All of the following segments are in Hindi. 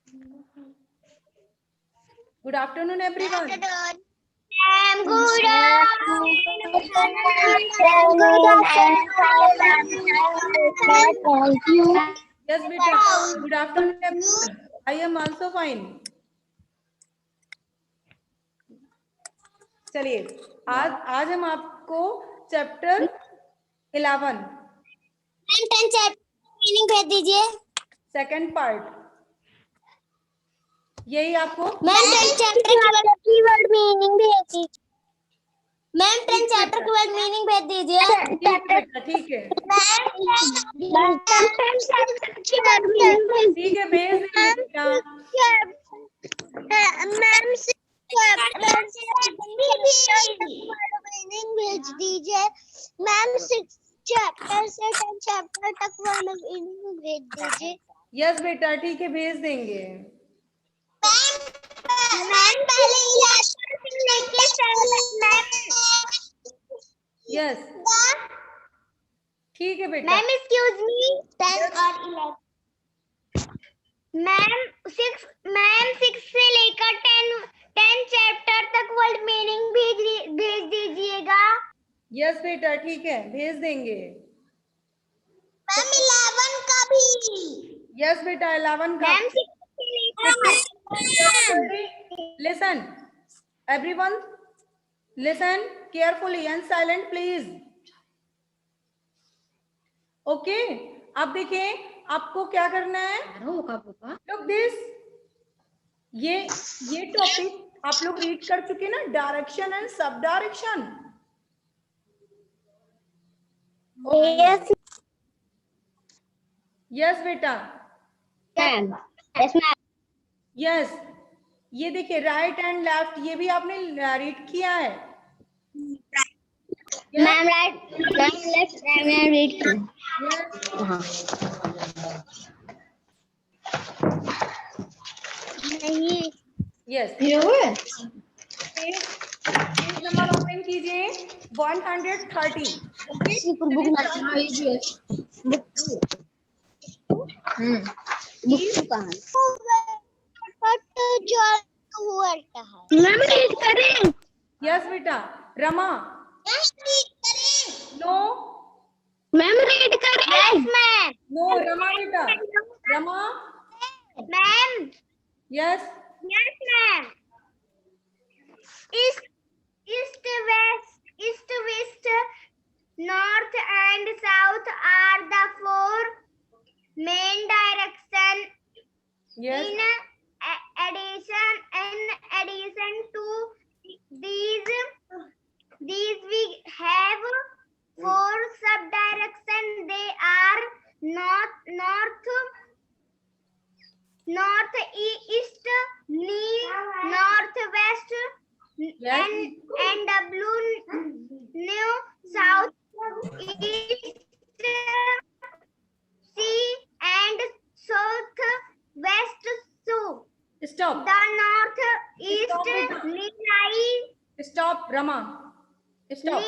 Good afternoon, everyone. Good afternoon. Yes, beta. Good afternoon, everyone. I am also fine. चलिए, आज हम आपको चैप्टर 11 मीनिंग भेज दीजिए। सेकंड पार्ट यही आपको मैम 10 चैप्टर की वर्ड मीनिंग भेज दीजिए। मैम 10 चैप्टर की वर्ड मीनिंग भेज दीजिए। ठीक है बेटा, ठीक है, ठीक है, भेज दीजिए बेटा। मैम मीनिंग भेज दीजिए। मैम 6 चैप्टर से 10 चैप्टर तक वर्ड मीनिंग भेज दीजिए। यस बेटा, ठीक है, भेज देंगे। मैम पहले यस, ठीक है बेटा। मैम एक्सक्यूज मी 10 और 11 मैम 6 से लेकर 10 चैप्टर तक वर्ड मीनिंग भेज दीजिएगा। यस बेटा, ठीक है, भेज देंगे। मैम 11 का भी। यस बेटा, 11 का। मैम 6 से लेकर Listen, everyone, listen carefully and silent, please. Okay, अब देखिए आपको क्या करना है। Look this, ये टॉपिक आप लोग रीड कर चुके ना, direction and sub direction. Yes yes बेटा, मैम यस मैम यस, ये देखिए राइट एंड लेफ्ट, ये भी आपने रीड किया है। Ma'am right ma'am left ma'am read नहीं। यस, पेज नंबर ओपन कीजिए 130। मैम रीड करें। यस बेटा, रमा नो, मैम रीड करें। यस मैम नो रमा बेटा, Rama ma'am yes, yes ma'am east west north and south are the four main direction. Yes, In addition to these we have four sub direction. They are northeast, northwest, Yes. new, south, east, and south west. So stop, the northeast Stop it. lies stop Rama, stop.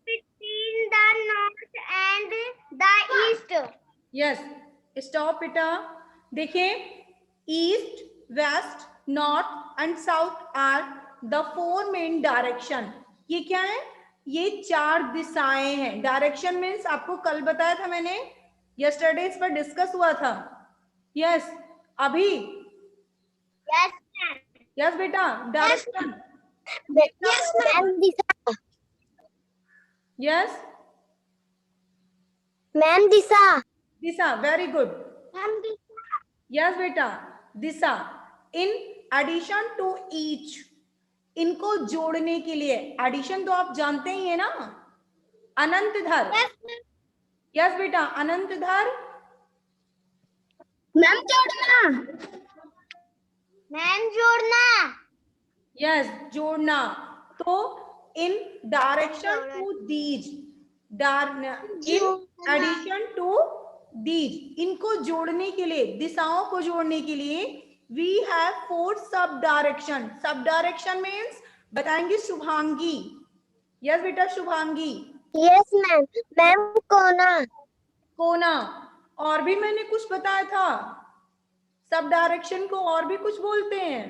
between the north and the east. Yes, stop बेटा। देखिए east, west, north and south are the four main direction. ये क्या है? ये 4 दिशाएं हैं। डायरेक्शन मीन्स आपको कल बताया था मैंने, यस्टरडे इस पर डिस्कस हुआ था। यस, अभी Yes, यस बेटा, direction. yes, ma'am. Yes, Ma'am, दिशा. दिशा, वेरी गुड। Ma'am, यस बेटा, दिशा। इन एडिशन टू ईच, इनको जोड़ने के लिए, एडिशन तो आप जानते ही है ना, अनंत धर। यस बेटा, अनंत धर। मैम जोड़ना. मैम जोड़ना. यस, जोड़ना। तो in direction to these, in addition to these, इनको जोड़ने के लिए, दिशाओं को जोड़ने के लिए वी हैव 4 सब डायरेक्शन। सब डायरेक्शन मीन्स बताएंगे शुभांगी। यस बेटा, शुभांगी। Yes ma'am. मैम कोना. कोना, और भी मैंने कुछ बताया था, सब डायरेक्शन को और भी कुछ बोलते हैं।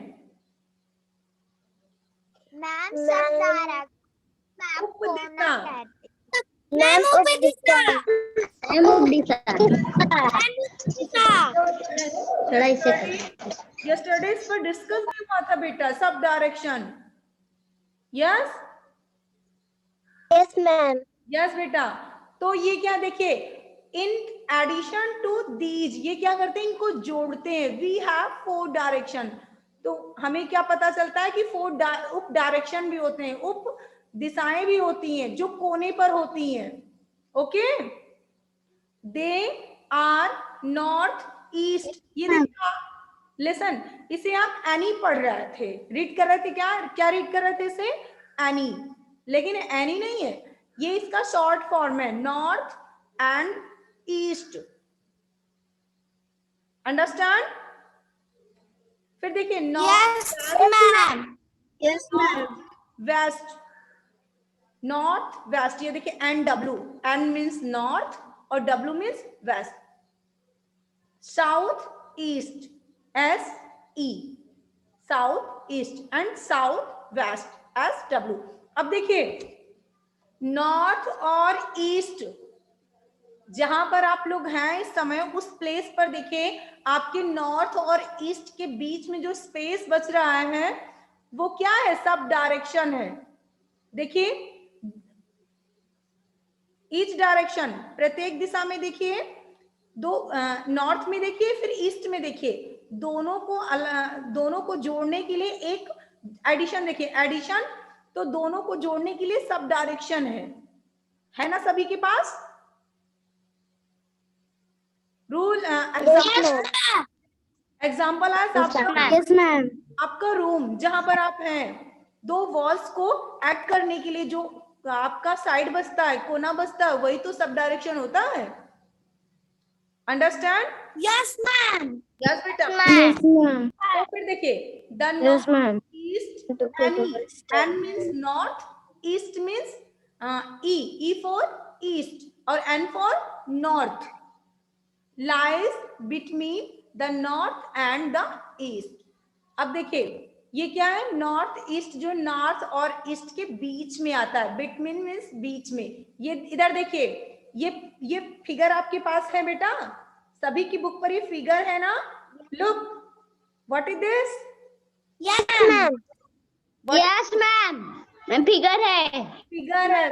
मैम सब डायरेक्शन उपदिशा। मैम उपदिशा। मैम उपदिशा। थोड़ा इसे यस्टरडे पर डिस्कस भी हुआ था बेटा, sub direction. Yes yes ma'am. Yes बेटा। तो ये क्या देखिए, इन एडिशन टू दीज, ये क्या करते हैं, इनको जोड़ते हैं। We have 4 direction. तो हमें क्या पता चलता है कि 4 उप डायरेक्शन भी होते हैं, उप दिशाएं भी होती हैं जो कोने पर होती हैं। Okay, they are north east. ये देखा, लिसन, इसे आप एनी पढ़ रहे थे, रीड कर रहे थे, क्या क्या रीड कर रहे थे इसे, एनी। लेकिन एनी नहीं है, ये इसका शॉर्ट फॉर्म है, नॉर्थ एंड ईस्ट। अंडरस्टैंड? फिर देखिए, north, yes ma'am. West, north west. ये देखिए N W, N means north और W means west. South east, S E, south east, and south west, S W. अब देखिए, नॉर्थ और ईस्ट जहां पर आप लोग हैं इस समय, उस प्लेस पर देखिए, आपके नॉर्थ और ईस्ट के बीच में जो स्पेस बच रहा है वो क्या है, सब डायरेक्शन है। देखिए, ईच डायरेक्शन, प्रत्येक दिशा में देखिए, दो नॉर्थ में देखिए, फिर ईस्ट में देखिए, दोनों को जोड़ने के लिए एक एडिशन देखिए, एडिशन, तो दोनों को जोड़ने के लिए सब डायरेक्शन है ना सभी के पास? रूल एग्जाम्पल आज आपका रूम जहां पर आप हैं, 2 वॉल्स को ऐड करने के लिए जो आपका साइड बचता है, कोना बचता है, वही तो सब डायरेक्शन होता है। अंडरस्टैंड? Yes ma'am. यस बेटा। Yes ma'am. तो फिर देखिए, the Yes, ma'am. North east, N means north, east means E for east और N for north, lies between the north and the east। अब देखिए, ये क्या है, नॉर्थ ईस्ट, जो नॉर्थ और ईस्ट के बीच में आता है, बिटवीन मीन्स बीच में। ये इधर देखिए, ये फिगर आपके पास है बेटा, सभी की बुक पर ये फिगर है ना? Look, what is this? Yes ma'am. Yes ma'am. Ma'am figure है। फिगर है,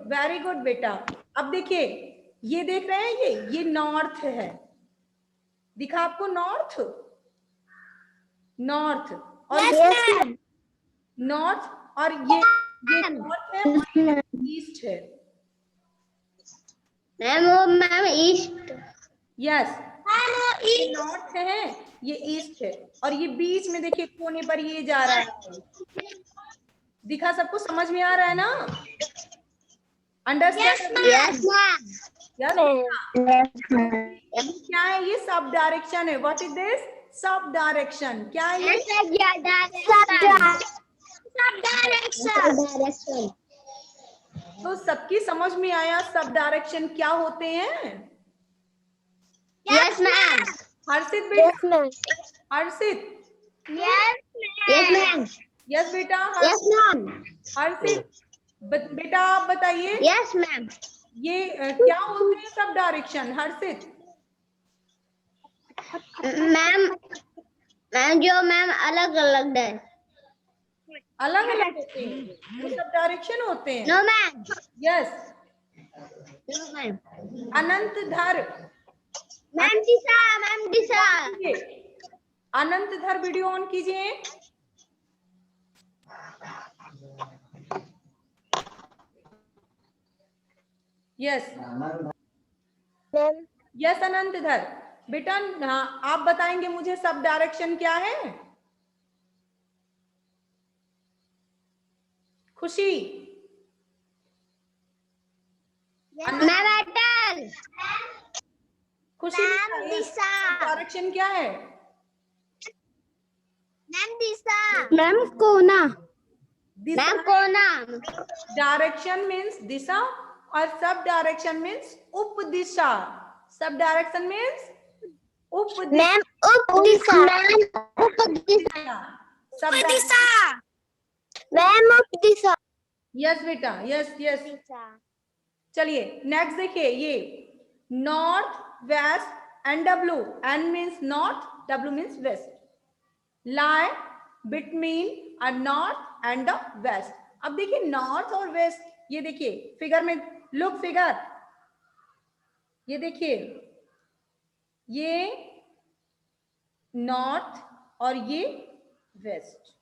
वेरी गुड बेटा। अब देखिए, ये देख रहे हैं, ये नॉर्थ है, दिखा आपको नॉर्थ, नॉर्थ और नॉर्थ, और ये नॉर्थ है और ईस्ट है। मैम वो मैम ईस्ट। यस, ये नॉर्थ है, ये ईस्ट है, और ये बीच में देखिए कोने पर ये जा रहा है। दिखा, सबको समझ में आ रहा है ना? अंडरस्टैंड? Yes ma'am. क्या है ये? सब डायरेक्शन है। What is this? Sub direction. क्या है ये? Sub direction. तो सबकी समझ में आया सब डायरेक्शन क्या होते हैं? Yes ma'am. हर्षित बेटा, हर्षित, यस मैम। यस बेटा, यस मैम। हर्षित बेटा आप बताइए, यस मैम। ये क्या होते हैं सब डायरेक्शन? हर्षित। मैम जो मैम अलग अलग है। अलग अलग होते हैं, वो सब डायरेक्शन होते हैं। No ma'am. Yes. No ma'am. Anantdhar, ma'am दिशा। अनंतधर वीडियो ऑन कीजिए। यस यस अनंतधर बेटा, आप बताएंगे मुझे सब डायरेक्शन क्या है? खुशी, खुशी डायरेक्शन क्या है? मैम कोना। मैम कोना। डायरेक्शन मीन्स दिशा और सब डायरेक्शन मीन्स उपदिशा। सब डायरेक्शन मीन्स उपदिशा। उपदिशा मैम उपदिशा सब मैम उपदिशा यस बेटा, यस यस। चलिए नेक्स्ट देखिए, ये north west and W, N means north, W means west, lie between a north and the west. अब देखिए नॉर्थ और वेस्ट, ये देखिए फिगर में, लुक फिगर, ये देखिए ये नॉर्थ और ये वेस्ट,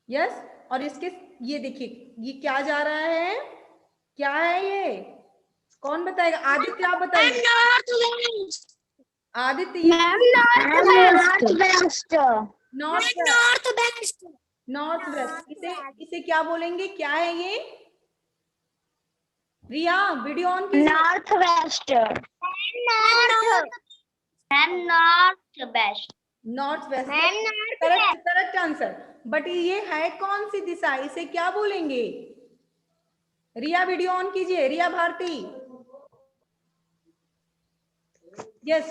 यस। और इसके ये देखिए ये क्या जा रहा है, क्या है ये, कौन बताएगा? आदित्य आप बताइए। आदित्य ये north waste north waste, north waste, इसे क्या बोलेंगे, क्या है ये? रिया वीडियो ऑन कीजिए। North west north waste north waste, correct correct answer. But ये है कौन सी दिशा, इसे क्या बोलेंगे? रिया वीडियो ऑन कीजिए, रिया भारती। यस,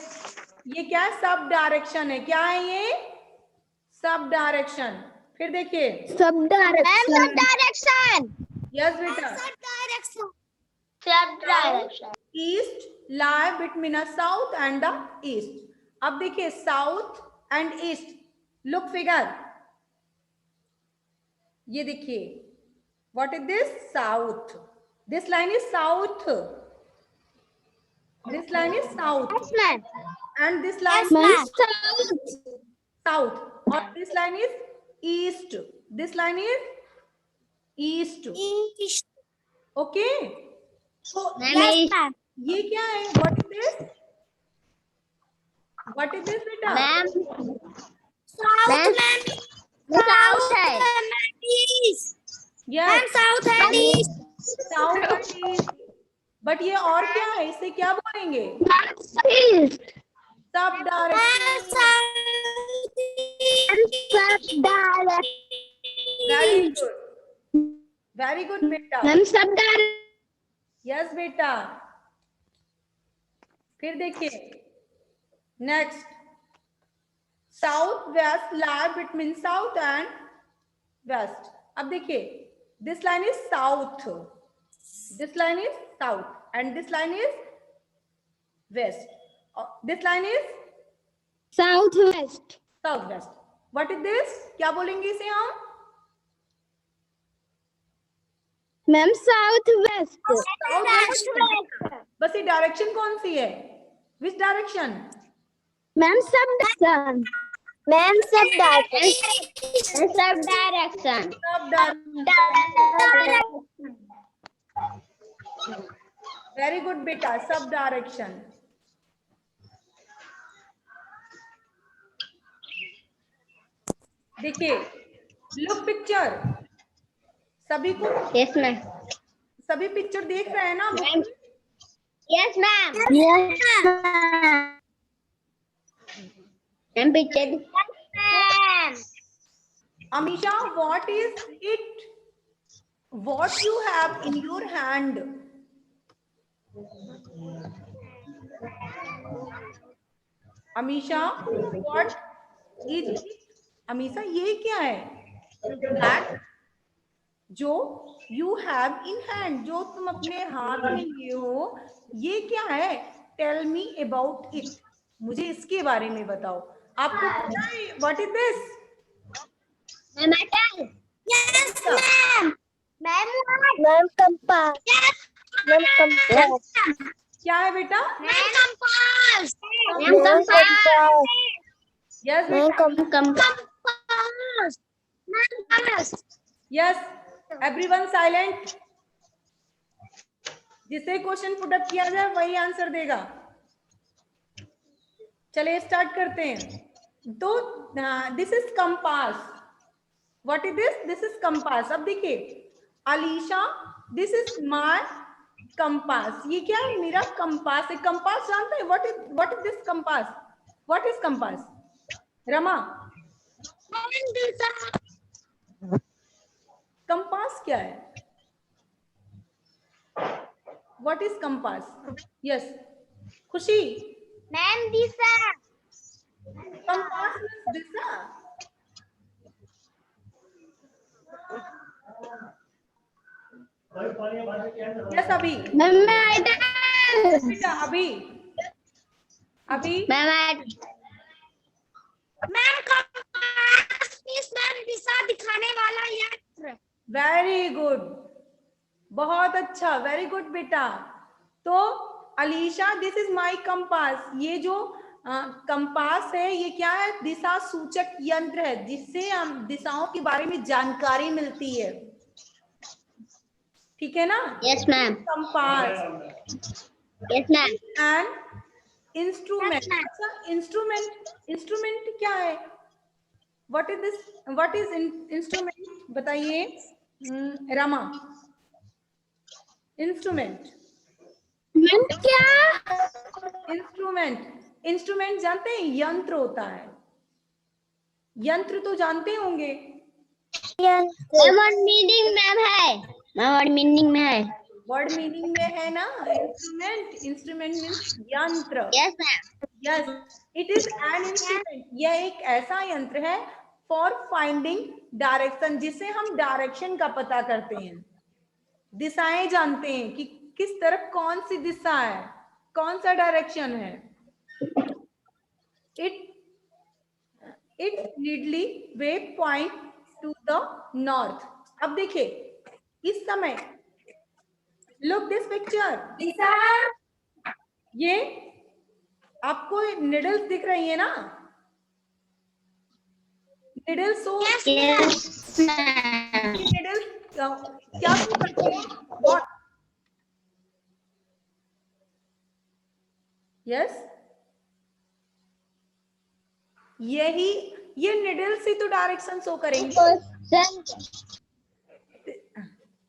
ये क्या है? सब डायरेक्शन है, क्या है ये? Sub direction. फिर देखिए सब डायरेक्शन यस बेटा, sub direction east lie between a south and the east. अब देखिए south and east, look figure, ये देखिए what is this? South, this line is south, this line is south and this line south, और this line is east, this line is east, okay. ये क्या है? What is this? What is this बेटा? साउथ है yes south and east south and east. But ये और क्या है, इसे क्या बोलेंगे? सब direction. Very good, very good बेटा, सब यस बेटा। फिर देखिए next, south west lie between south and west. अब देखिए this line is south, this line is south and this line is west, this line is south west south west. What is this? क्या बोलेंगे इसे हम? मैम साउथ वेस्ट बस ये डायरेक्शन कौन सी है? Which direction? Ma'am sub direction ma'am sub direction sub direction सब वेरी गुड बेटा, सब डायरेक्शन। देखिए लुक पिक्चर, सभी को, यस मैम सभी पिक्चर देख रहे हैं ना? Yes ma'am yes ma'am picture Amisha, what is it? What you have in your hand? Amisha, what is it? Amisha ये क्या है? That जो you have in hand, जो तुम अपने हाथ में लिए हो, ये क्या है? Tell me about it. मुझे इसके बारे में बताओ। आपको पता है what is this? Metal yes ma'am ma'am compass ma'am compass क्या है बेटा? Ma'am compass ma'am compass yes ma'am बेटा, compass ma'am compass yes. Everyone silent, जिसे क्वेश्चन पुट अप किया जाए वही आंसर देगा। चलिए स्टार्ट करते हैं। तो this is compass, what is this? This is compass. अब देखिए Alisha, this is my compass, ये क्या है? मेरा कंपास है। कंपास जानते हैं? What is this compass? What is compass? Rama, compass क्या है? What is compass? यस खुशी, मैम दिशा। कंपास मीन्स दिशा। यस अभी बेटा, अभी अभी मैम कंपास मीन्स मैम दिशा दिखाने वाला यंत्र। वेरी गुड, बहुत अच्छा, वेरी गुड बेटा। तो Alisha, this is my compass. ये जो कंपास है ये क्या है? दिशा सूचक यंत्र है जिससे हम दिशाओं के बारे में जानकारी मिलती है। ठीक है ना? Yes ma'am. Compass yes ma'am. And instrument. Yes, ma'am. अच्छा, इंस्ट्रूमेंट क्या है? What is this, what is instrument बताइए रमा। इंस्ट्रूमेंट, मैम क्या? इंस्ट्रूमेंट जानते हैं? यंत्र होता है। यंत्र तो जानते होंगे। मैम वर्ड मीनिंग मैम है। मैम वर्ड मीनिंग में है। वर्ड मीनिंग में है ना इंस्ट्रूमेंट मीन्स यंत्र। Yes ma'am. Yes, it is an instrument. यह एक ऐसा यंत्र है फॉर फाइंडिंग डायरेक्शन, जिससे हम डायरेक्शन का पता करते हैं, दिशाएं जानते हैं कि किस तरफ कौन सी दिशा है, कौन सा डायरेक्शन है। It leadly way point to the north. अब देखिए इस समय, लुक दिस पिक्चर। ये आपको निडल्स दिख रही है ना? निडल्स सो, यस मैम। निडल्स क्या शो करते हैं? What? यस, यही, ये निडल्स ही तो डायरेक्शन शो करेंगे।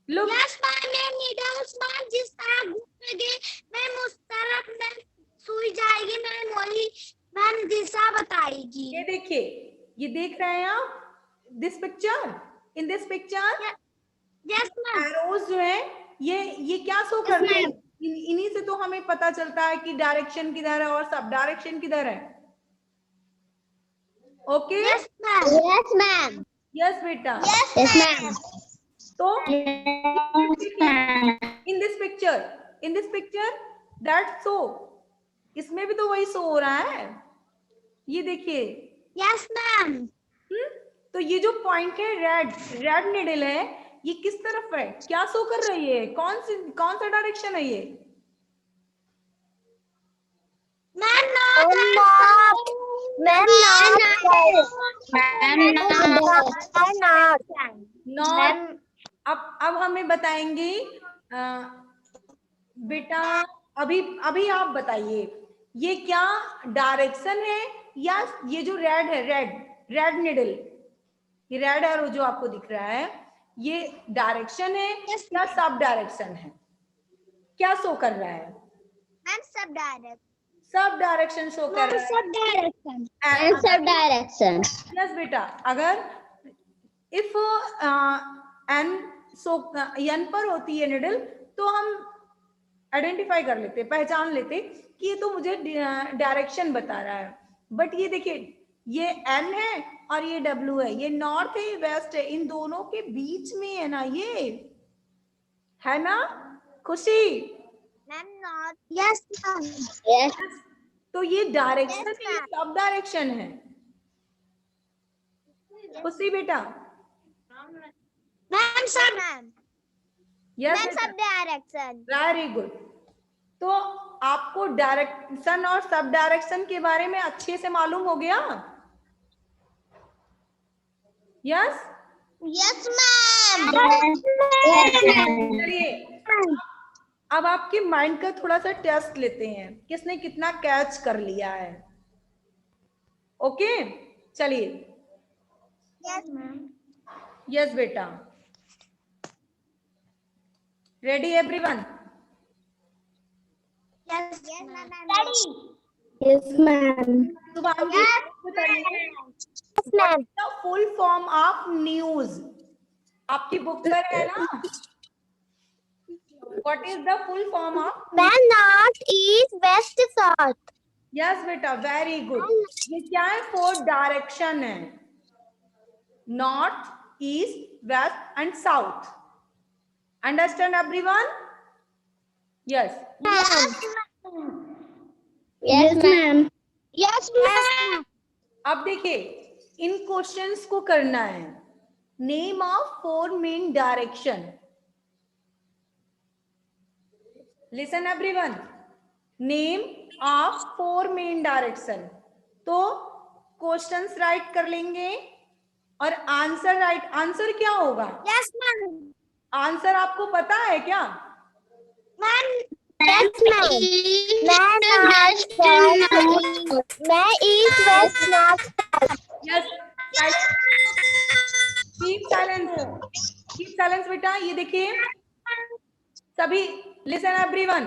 Look, yes ma'am, needles ma'am जिस तरह घूमेंगे मैम उस तरफ मैम सुई जाएगी मैम, वही मैम दिशा बताएगी। ये देखिए, ये देख रहे हैं आप this picture? In this picture yes ma'am. Arrows जो है ये क्या शो करते हैं? इन्हीं से तो हमें पता चलता है कि डायरेक्शन किधर है और सब डायरेक्शन किधर है। Okay, yes ma'am. Yes ma'am. Yes बेटा। Yes ma'am. तो in this picture that show, इसमें भी तो वही शो हो रहा है। ये देखिए, यस मैम। तो ये जो पॉइंट है रेड निडल है, ये किस तरफ है? क्या शो कर रही है? कौन सा डायरेक्शन है ये? Ma'am north. अब हमें बताएंगे बेटा, अभी आप बताइए ये क्या डायरेक्शन है, या ये जो रेड है, रेड निडल, ये रेड एरो जो आपको दिख रहा है, ये डायरेक्शन है या सब डायरेक्शन है? क्या शो कर रहा है? मैम सब डायरेक्ट। सब डायरेक्शन शो कर रहा है। Sub direction. Sub direction. Yes बेटा, अगर इफ एन सो एन पर होती है निडल, तो हम आइडेंटिफाई कर लेते, पहचान लेते कि ये तो मुझे डायरेक्शन बता रहा है। बट ये देखिए, ये एन है और ये डब्ल्यू है, ये नॉर्थ है, वेस्ट है, इन दोनों के बीच में है ना, ये है ना खुशी? Ma'am not. Yes ma'am. Yes. तो ये डायरेक्शन है, ये सब डायरेक्शन है खुशी बेटा। मैम सब। मैम यस सब डायरेक्शन। Very good. तो आपको डायरेक्शन और सब डायरेक्शन के बारे में अच्छे से मालूम हो गया? Yes yes ma'am. चलिए, अब आपके माइंड का थोड़ा सा टेस्ट लेते हैं, किसने कितना कैच कर लिया है। ओके, चलिए। Yes ma'am. यस बेटा, ready everyone? Yes ma'am. Yes, ma'am. Shubhangi बताइए, the full form of news. आपकी बुक पर है ना? What is the full form of? Ma'am north east west south. Yes बेटा, वेरी गुड। ये क्या है? 4 डायरेक्शन है, north, east, west and south. Understand everyone? Yes. Yes, ma'am. Yes, ma'am. अब देखिए, इन क्वेश्चंस को करना है। Name of 4 main direction. Listen everyone, name of 4 main direction. तो क्वेश्चंस राइट कर लेंगे और आंसर राइट। आंसर क्या होगा? Yes, ma'am. आंसर आपको पता है क्या? Ma'am. Yes, ma'am. मैं east, west, north. Yes. Keep silence, keep silence बेटा। ये देखिए सभी, listen everyone,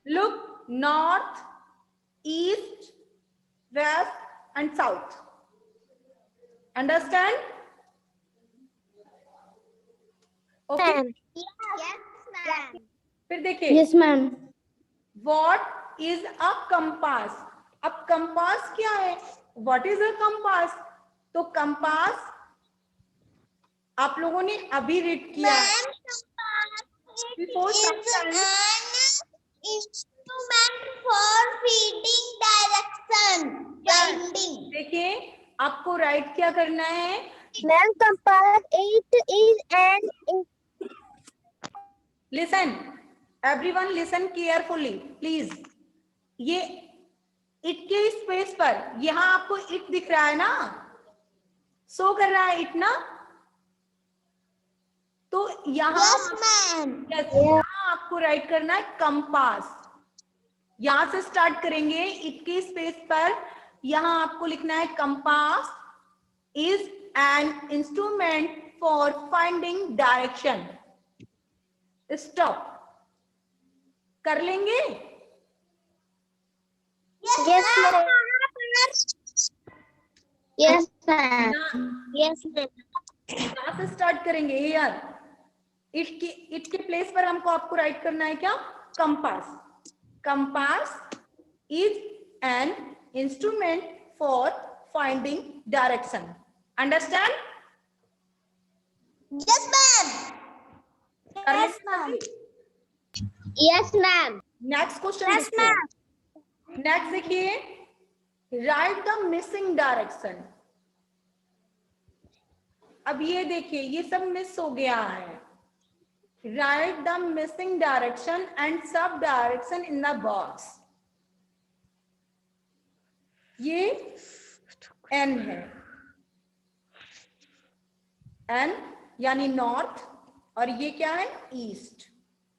look north, east, west and south. Understand? Okay. Yes, ma'am. फिर देखिए, Yes, ma'am. What is a compass. अब कंपास क्या है? What is a compass? तो कंपास आप लोगों ने अभी रीड किया है। Before some time, Instrument for feeding direction. Finding. देखिए आपको राइट क्या करना है? Ma'am, compass it is an listen everyone, listen carefully please. ये इट के स्पेस पर यहाँ आपको इट दिख रहा है ना, शो कर रहा है इट ना, तो यहाँ Yes, ma'am. यहाँ आपको राइट करना है कंपास। यहां से स्टार्ट करेंगे, इट के स्पेस पर यहां आपको लिखना है compass is an instrument for finding direction. Stop कर लेंगे? Yes, ma'am. Yes, ma'am. Yes, ma'am. यहां से स्टार्ट करेंगे यार। इट के प्लेस पर हमको आपको राइट करना है क्या? Compass. Compass is an instrument for finding direction. Understand? Yes, ma'am. Yes, ma'am. Yes, ma'am. Next question. Yes, ma'am. Next देखिए, राइट द मिसिंग डायरेक्शन। अब ये देखिए, ये सब मिस हो गया है। Right the missing direction and sub direction in the box. ये एन है, एन यानी नॉर्थ, और ये क्या है? East.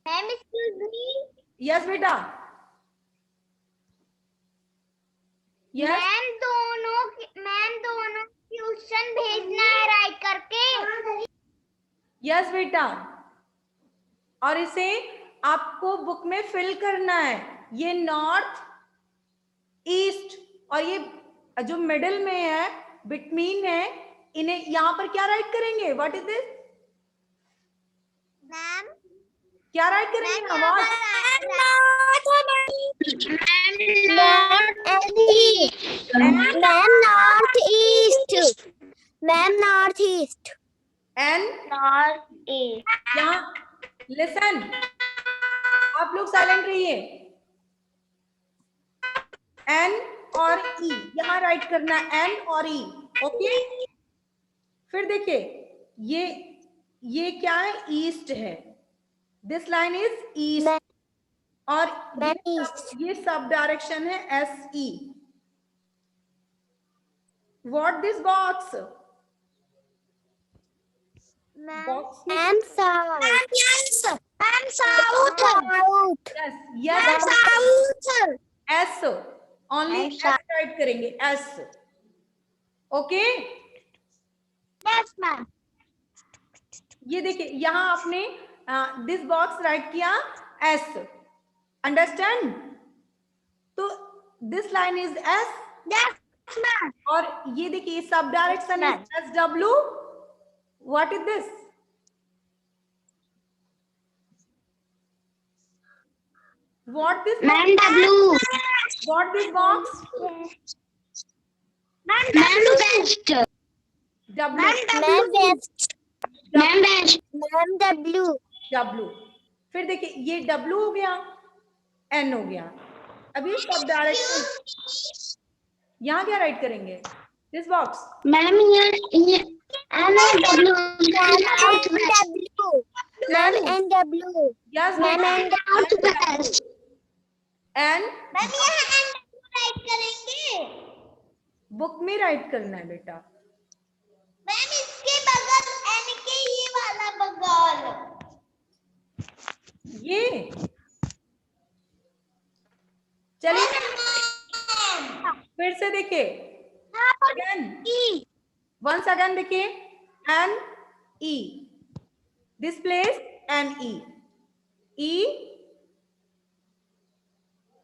Ma'am, excuse me. Yes बेटा, यस। मैम दोनों ट्यूशन भेजना है राइट करके। यस बेटा, और इसे आपको बुक में फिल करना है। ये नॉर्थ, ईस्ट और ये जो मिडिल में है, बिटवीन है, इन्हें यहां पर क्या राइट करेंगे? What is this? मैम क्या राइट करेंगे? North east. Ma'am north east. N north east. यहाँ लिसन, आप लोग साइलेंट रहिए। एन और ई यहाँ राइट करना है, एन और ई। ओके, फिर देखिए ये क्या है? ईस्ट है। दिस लाइन इज ईस्ट, और ये सब डायरेक्शन है S E. What this box? Ma'am south. Ma'am south. Yes, south. S only, S right करेंगे, एस। Okay, yes ma'am. ये देखिए यहाँ आपने दिस बॉक्स राइट किया एस। अंडरस्टैंड? तो this line is S, yes ma'am. और ये देखिए sub direction is S W. What is this? What this Ma'am, W. What this box? Ma'am, best. W. Ma'am best. Ma'am, best. Ma'am W. W. फिर देखिए ये W हो गया, N हो गया. अभी सब डायरेक्शन यहाँ क्या राइट करेंगे? This box. Ma'am, ये N और W. Ma'am and W. Yes, Ma'am बेटा. and South West. N ma'am यहाँ and W राइट करेंगे. बुक में राइट करना है बेटा. मैम इसके बगल N के ये वाला बगल. ये चलिए फिर से देखिए. Again. Once again देखिए. N E. This place N E. E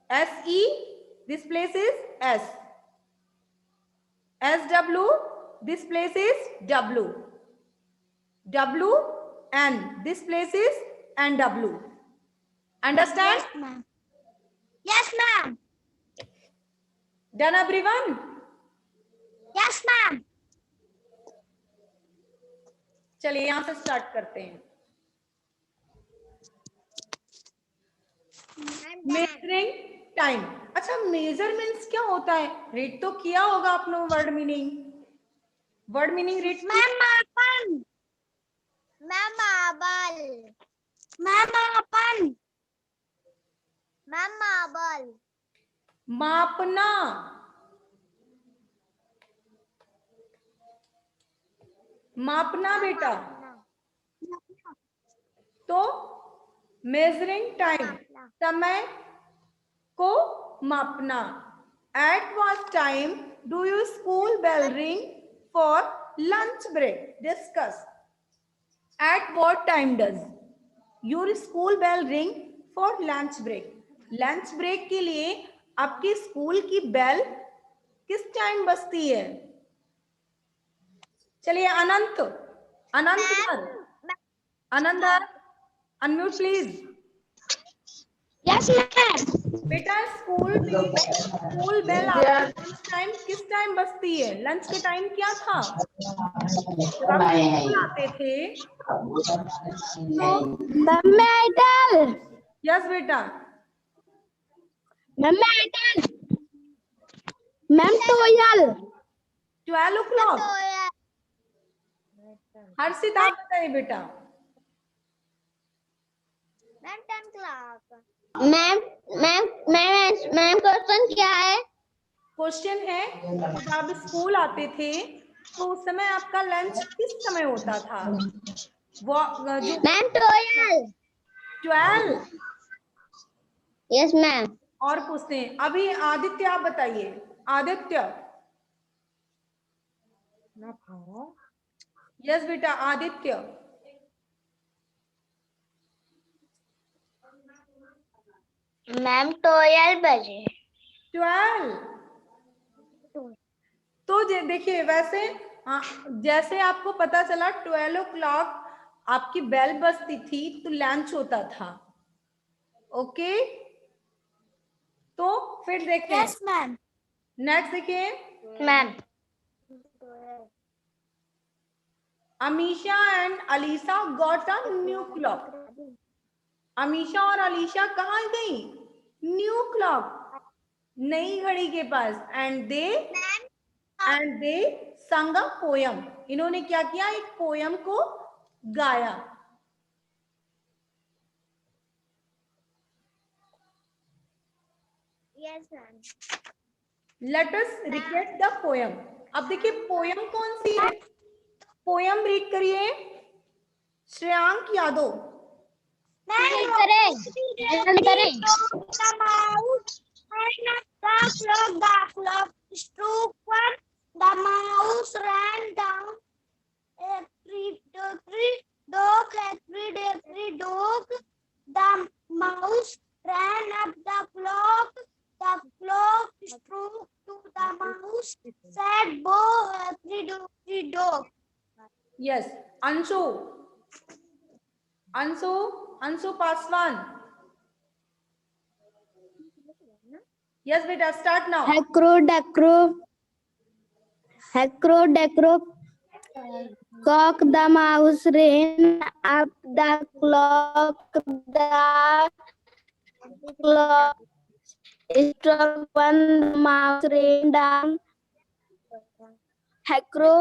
S E. This place is S. S W. This place is W. W N. This place is N W. Understand? ma'am. Yes, ma'am. Done everyone? Yes, ma'am. चलिए यहां से स्टार्ट करते हैं. Measuring time. अच्छा मेजरमेंट्स क्या होता है? रीड तो किया होगा आपने word meaning. Word meaning read. Ma'am मापन. मैम माबल. मैम मापन. मैम माबल. मापना. मापना बेटा. तो मेजरिंग टाइम समय को मापना. At what time do you school bell ring for lunch break? Discuss. At what time does your school bell ring for lunch break? Lunch break के लिए आपके स्कूल की बेल किस टाइम बजती है? चलिए Anant. Anant sir. Anand unmute please. Yes, ma'am. बेटा स्कूल बेल टाइम किस टाइम बजती है? लंच का टाइम क्या था? जब आप स्कूल आते थे. Ma'am, may I tell? Yes बेटा. Ma'am, may I tell? Ma'am, 12. 12 o'clock. हर्षित आप बताइए बेटा. Ma'am 10 o'clock. मैम क्वेश्चन क्या है? क्वेश्चन है जब आप स्कूल आते थे तो उस समय आपका लंच किस समय होता था? वो जो मैम 12. 12. Yes ma'am. और पूछते हैं. अभी आदित्य आप बताइए. आदित्य. यस बेटा आदित्य. मैम 12 बजे. 12. तो देखिए वैसे जैसे आपको पता चला 12 o'clock आपकी बेल बजती थी तो लंच होता था. ओके. तो फिर देखिए. Yes ma'am. नेक्स्ट देखिए. Ma'am. Amisha and Alisha got a new clock. Amisha और अलीशा कहाँ गई? न्यू क्लॉक, नई घड़ी के पास. एंड दे संग अ पोयम. इन्होंने क्या किया? एक पोयम को गाया. Yes ma'am. Let us रिकेट the poem. अब देखिए पोयम कौन सी है? पोयम रीड करिए. Shreyank Yadav. The mouse ran down every dog. The mouse ran up the clock. The clock struck to the mouse. Said Bo every dog. Yes. Anshu Paswan. Yes बेटा, start now. Hacro, cock the mouse ran up the clock. The clock struck when the mouse ran down. Hacro,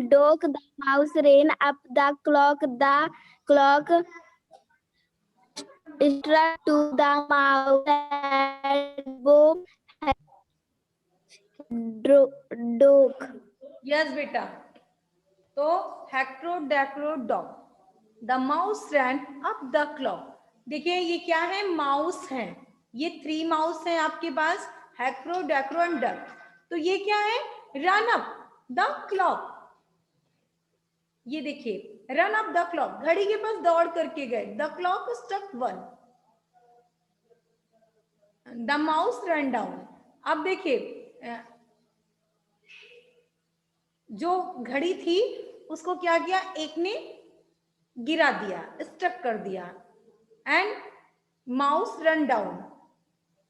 dog, the mouse ran up the clock. The clock struck to the mouse and boom, dog. Yes बेटा, तो hickory dickory dock, the mouse ran up the clock. देखिए ये क्या है, माउस है, ये 3 माउस हैं आपके पास, हेक्रो, डैक्रो एंड डक। तो ये क्या है, रन अप द क्लॉक। ये देखिए, रन अप द क्लॉक, घड़ी के पास दौड़ करके गए। The clock struck 1, the mouse run down. अब देखिए, जो घड़ी थी उसको क्या किया, एक ने गिरा दिया, स्ट्रक कर दिया, एंड माउस रन डाउन।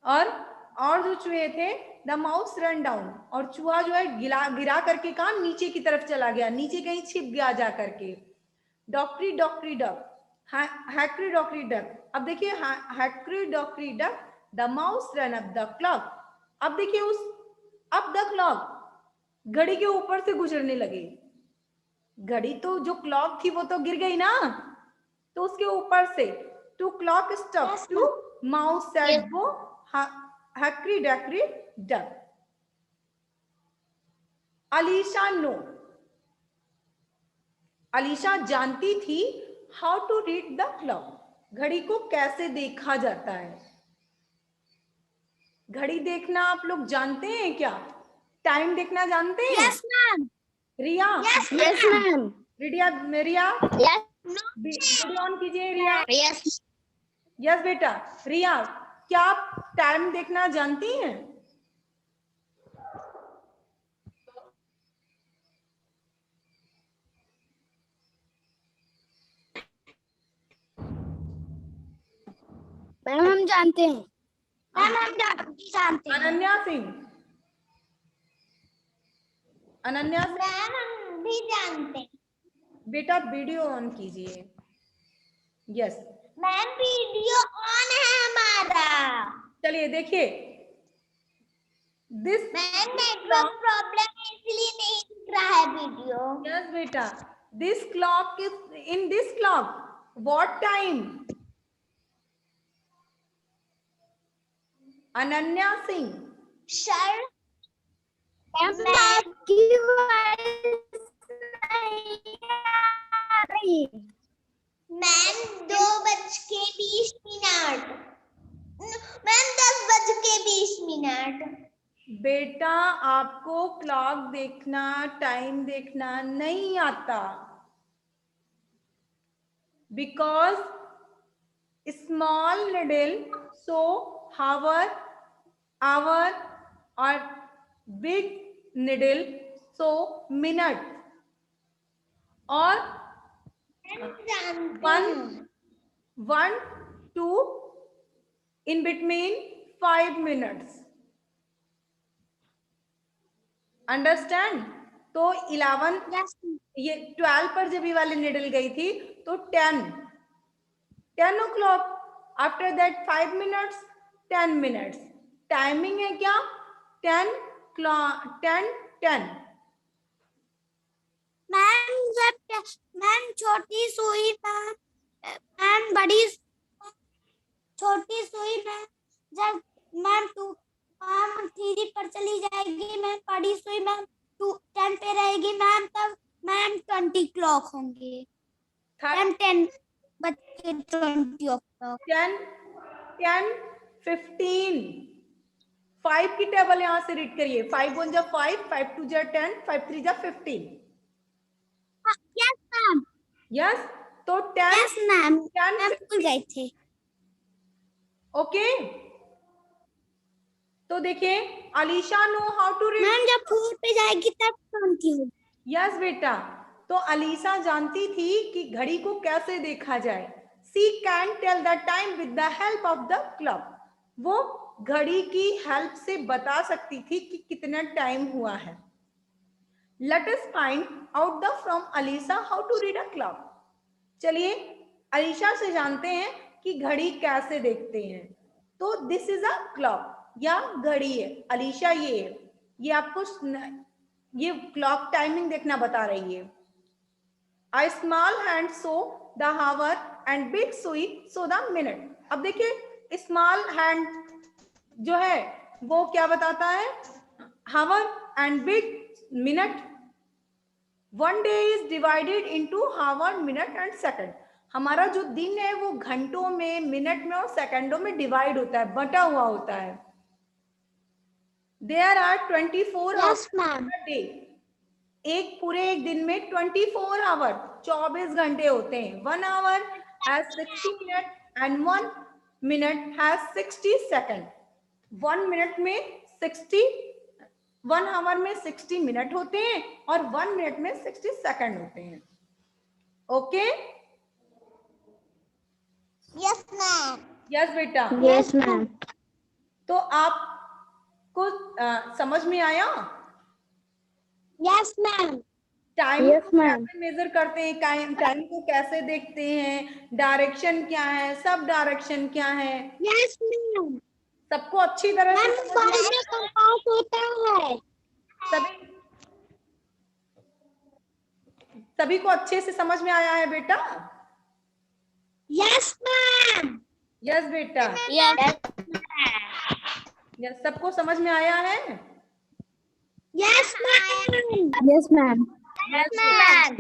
और जो चूहे थे, द माउस रन डाउन, और चूहा जो है गिरा करके कहा, नीचे की तरफ चला गया, नीचे कहीं छिप गया जा करके। डॉक्टरी डॉक्टरी डक, हैक्री डॉक्टरी डक। अब देखिए, हैक्री डॉक्टरी duck, the mouse run up the clock. अब देखिए, उस अप द क्लॉक, घड़ी के ऊपर से गुजरने लगे। घड़ी तो जो क्लॉक थी वो तो गिर गई ना, तो उसके ऊपर से two clock stop two mouse said वो hickory dickory dock. Alisha know, Alisha जानती थी how to read the clock, घड़ी को कैसे देखा जाता है। घड़ी देखना आप लोग जानते हैं क्या, टाइम देखना जानते हैं? Yes ma'am. Riya, Yes, ma'am. Riya, Yes. Video on कीजिए रिया। Yes. यस बेटा, रिया क्या आप टाइम देखना जानती हैं? मैम हम जानते हैं। मैम हम जानते हैं। अनन्या सिंह, अनन्या सिंह मैम हम भी जानते हैं। बेटा वीडियो ऑन कीजिए। यस मैम वीडियो ऑन है हमारा। चलिए देखिए, दिस मैम नेटवर्क प्रॉब्लम है इसलिए नहीं दिख रहा है वीडियो। यस बेटा, this clock is in this clock what time? Ananya Singh, sir ma'am आपकी वॉइस नहीं आ रही। मैम 2:20। मैम 10:20। बेटा आपको क्लॉक देखना, टाइम देखना नहीं आता, because small needle so hour hour और बिग निडल सो मिनट, और 1 to in between 5 minutes। Understand? तो 11, ये 12 पर जब ये वाली निडल गई थी तो 10 o'clock, after that 5 minutes, 10 minutes। Timing है क्या, 10 10। मैम जब मैम छोटी सुई मैम बड़ी छोटी सुई में जब मैम 3 पर चली जाएगी, मैम बड़ी सुई मैम 10 पे रहेगी मैम, तब मैम 20 क्लॉक होंगे। मैम 10 बजे 20 o'clock। 10 15। 5 की टेबल यहां से रीड करिए। 5 1 जा 5, 5 2 जा 10, 5 3 जा 15। Yes ma'am. यस, तो 10 यस मैम, 10 मैम भूल गए थे। ओके, तो देखिए, Alisha know how to read. Ma'am जब 4 पे जाएगी तब 20 होगी। यस बेटा, तो अलीसा जानती थी कि घड़ी को कैसे देखा जाए. She can tell the time with the help of the clock. वो घड़ी की हेल्प से बता सकती थी कि कितना टाइम हुआ है. Let us find out the from Alisa how to read a clock. चलिए अलीशा से जानते हैं कि घड़ी कैसे देखते हैं. तो दिस इज अ क्लॉक या घड़ी है. अलीशा ये आपको ये क्लॉक टाइमिंग देखना बता रही है. A small hand show the hour and big सुई show the minute. अब देखिए स्मॉल हैंड जो है वो क्या बताता है, hour and big minute. One day is divided into hour, minute and second. हमारा जो दिन है वो घंटों में, मिनट में और सेकंडों में डिवाइड होता है, बटा हुआ होता है. There are 24 hours in a day. एक दिन में 24 आवर 24 घंटे होते हैं. 1 hour has 60 minutes and 1 minute has 60 seconds. 1 minute में 60, 1 आवर में 60 मिनट होते हैं और 1 मिनट में 60 सेकंड होते हैं. ओके? Yes ma'am. यस बेटा. Yes, ma'am. तो आपको समझ में आया? Yes ma'am. टाइम Yes, को ma'am. कैसे मेजर करते हैं, टाइम को कैसे देखते हैं, डायरेक्शन क्या है, सब डायरेक्शन क्या है, यस मैम. सबको अच्छी तरह से मैम समझ में मोबाइल में कंपास होता है. सभी को अच्छे से समझ में आया है बेटा? Yes ma'am. यस बेटा. यस, सबको समझ में आया है? Yes ma'am. Yes, ma'am. Yes ma'am.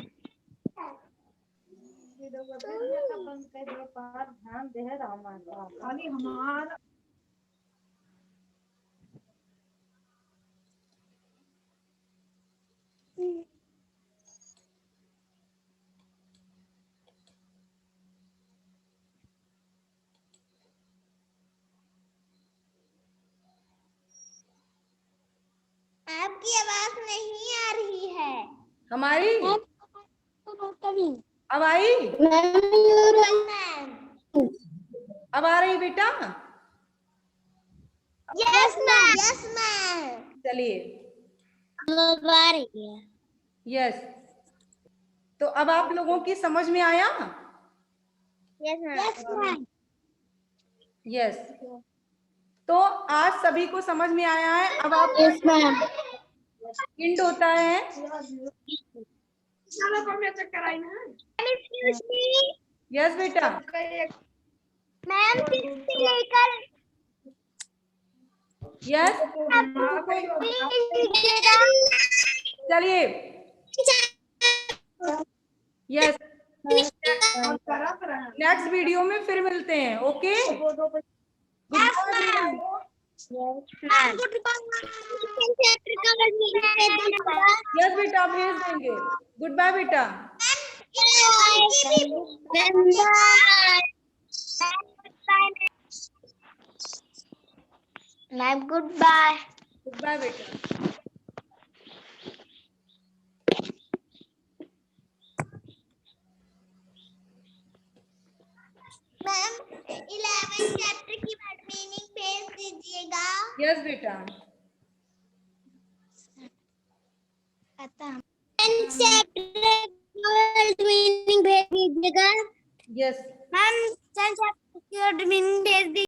आपकी आवाज नहीं आ रही है. हमारी कभी. अब आई? मैम. अब आ रही बेटा? Yes ma'am. Yes ma'am. चलिए. आ रही है. यस. तो अब आप लोगों की समझ में आया? Yes ma'am. यस. तो आज सभी को समझ में आया है. अब आप Yes, ma'am. इंड होता है. Excuse me. यस बेटा. मैम 6 से लेकर यस. चलिए. यस. नेक्स्ट वीडियो में फिर मिलते हैं. ओके? यस बेटा, भेज देंगे. गुड बाय बेटा. Ma'am good bye. Good bye बेटा. मैम 11 चैप्टर की मीनिंग भेज दीजिएगा. यस बेटा. चैप्टर मीनिंग भेज दीजिएगा. यस. मैम चैप्टर मीनिंग भेज दीजिएगा.